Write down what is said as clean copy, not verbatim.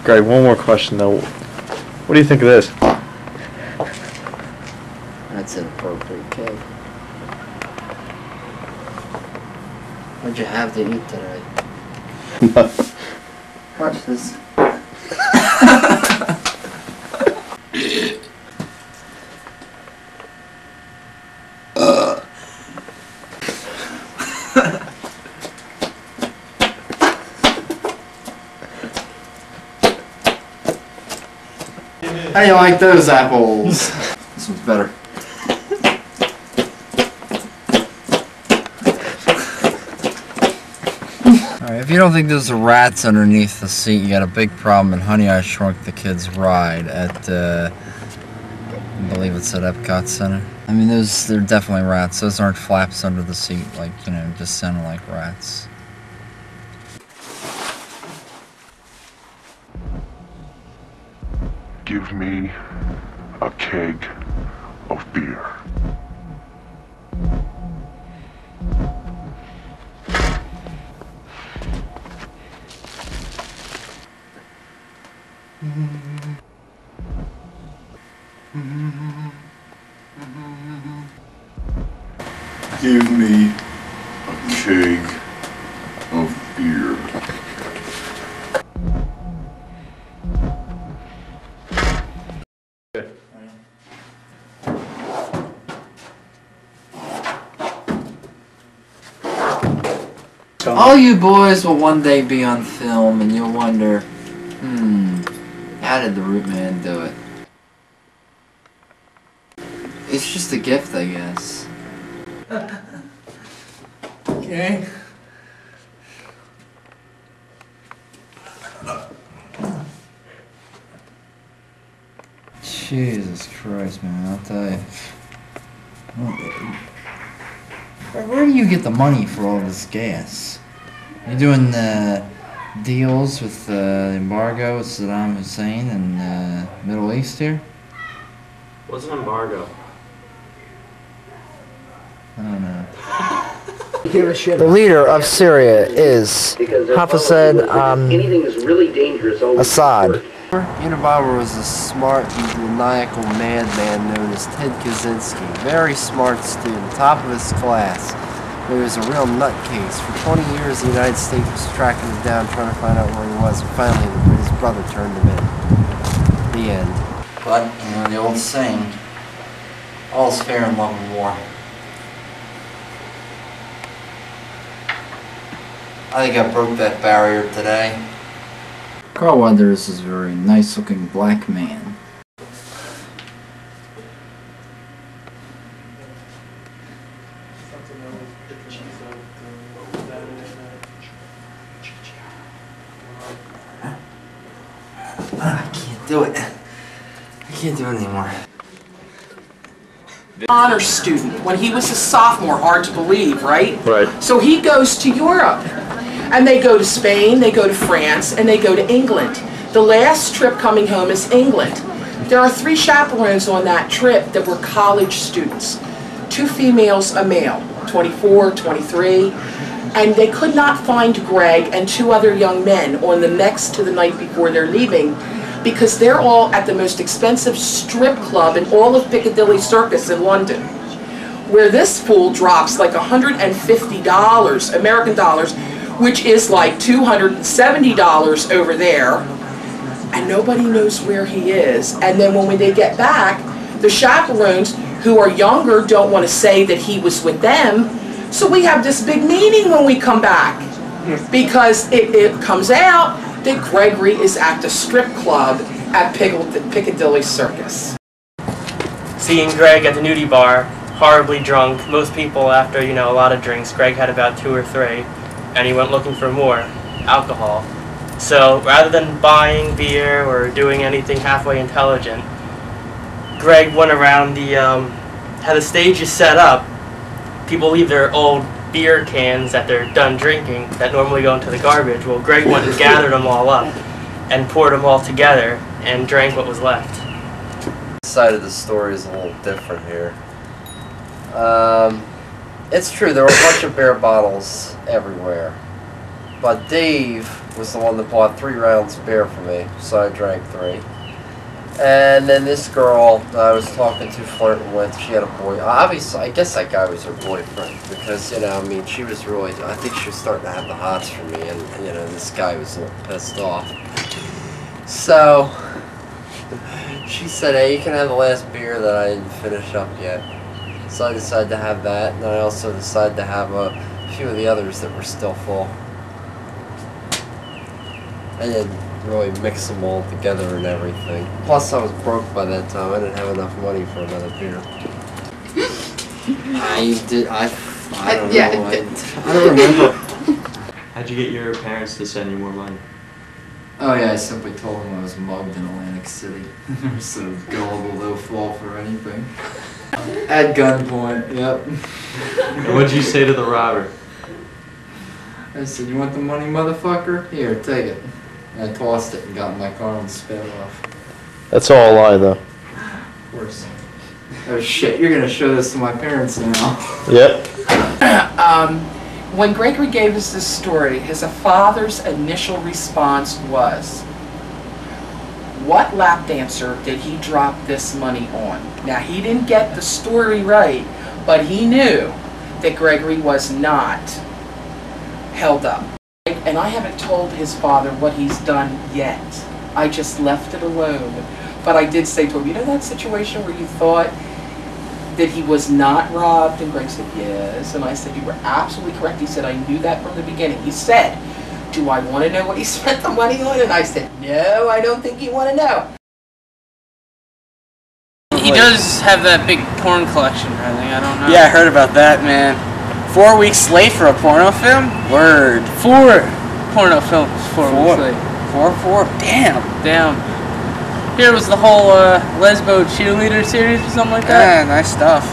Greg, one more question though. What do you think of this? That's inappropriate, kid. What'd you have to eat today? Watch this. How do you like those apples? This one's better. Alright, if you don't think there's rats underneath the seat, you got a big problem in Honey, I Shrunk the Kids ride at, I believe it's at Epcot Center. I mean, they're definitely rats. Those aren't flaps under the seat, like, you know, just sounding like rats. Give me a keg of beer. Give me a keg of beer. All you boys will one day be on film and you'll wonder, how did the Rootman do it? It's just a gift, I guess. Okay. Jesus Christ, man, I'll tell you. Where do you get the money for all this gas? You doing deals with the embargo with Saddam Hussein and Middle East here? What's an embargo? I don't know. The leader of Syria is Hafez Assad. Unabomber was a smart and maniacal madman known as Ted Kaczynski. Very smart student, top of his class. But he was a real nutcase. For 20 years, the United States was tracking him down, trying to find out where he was. And finally, his brother turned him in. The end. But, you know, the old saying, all's fair in love and war. I think I broke that barrier today. Carl Weathers is a very nice-looking black man. I can't do it. I can't do it anymore. Honor student when he was a sophomore, hard to believe, right? Right. So he goes to Europe, and they go to Spain, they go to France, and they go to England. The last trip coming home is England. There are 3 chaperones on that trip that were college students. 2 females, a male, 24, 23, and they could not find Greg and 2 other young men on the next to the night before they're leaving, because they're all at the most expensive strip club in all of Piccadilly Circus in London, where this fool drops like $150 American dollars, which is like $270 over there, and nobody knows where he is. And then when they get back, the chaperones, who are younger, don't want to say that he was with them, so we have this big meeting when we come back, because it comes out that Gregory is at the strip club at Piccadilly Circus. Seeing Greg at the nudie bar, horribly drunk, most people after, you know, a lot of drinks, Greg had about 2 or 3, and he went looking for more alcohol. So rather than buying beer or doing anything halfway intelligent, Greg went around the, how the stage is set up. People leave their old beer cans that they're done drinking that normally go into the garbage. Well, Greg went and gathered them all up and poured them all together and drank what was left. This side of the story is a little different here. It's true, there were a bunch of beer bottles everywhere. But Dave was the one that bought 3 rounds of beer for me, so I drank 3. And then this girl that I was talking to, flirting with, she had a boy. Obviously, I guess that guy was her boyfriend because, you know, I mean, she was really, I think she was starting to have the hots for me, and, you know, this guy was a little pissed off. So, she said, hey, you can have the last beer that I didn't finish up yet. So I decided to have that, and I also decided to have a few of the others that were still full. I didn't really mix them all together and everything. Plus, I was broke by that time. I didn't have enough money for another beer. I don't know. I don't remember. How'd you get your parents to send you more money? Oh yeah, I simply told them I was mugged in Atlantic City. They're so gullible, they'll fall for anything. At gunpoint, yep. And what'd you say to the robber? I said, you want the money, motherfucker? Here, take it. And I tossed it and got in my car and sped off. That's all a lie, though. Of course. Oh shit, you're gonna show this to my parents now. Yep. When Gregory gave us this story, his father's initial response was, what lap dancer did he drop this money on? Now, he didn't get the story right, but he knew that Gregory was not held up. And I haven't told his father what he's done yet. I just left it alone. But I did say to him, you know that situation where you thought that he was not robbed? And Greg said, yes. And I said, you were absolutely correct. He said, I knew that from the beginning. He said, do I want to know what he spent the money on? And I said, no, I don't think you want to know. He does have that big porn collection, I think. I don't know. Yeah, I heard about that, man. 4 weeks late for a porno film? Word. 4 porno films 4 weeks late. 4? Damn. Damn. Here was the whole Lesbo cheerleader series or something like that. Yeah, nice stuff.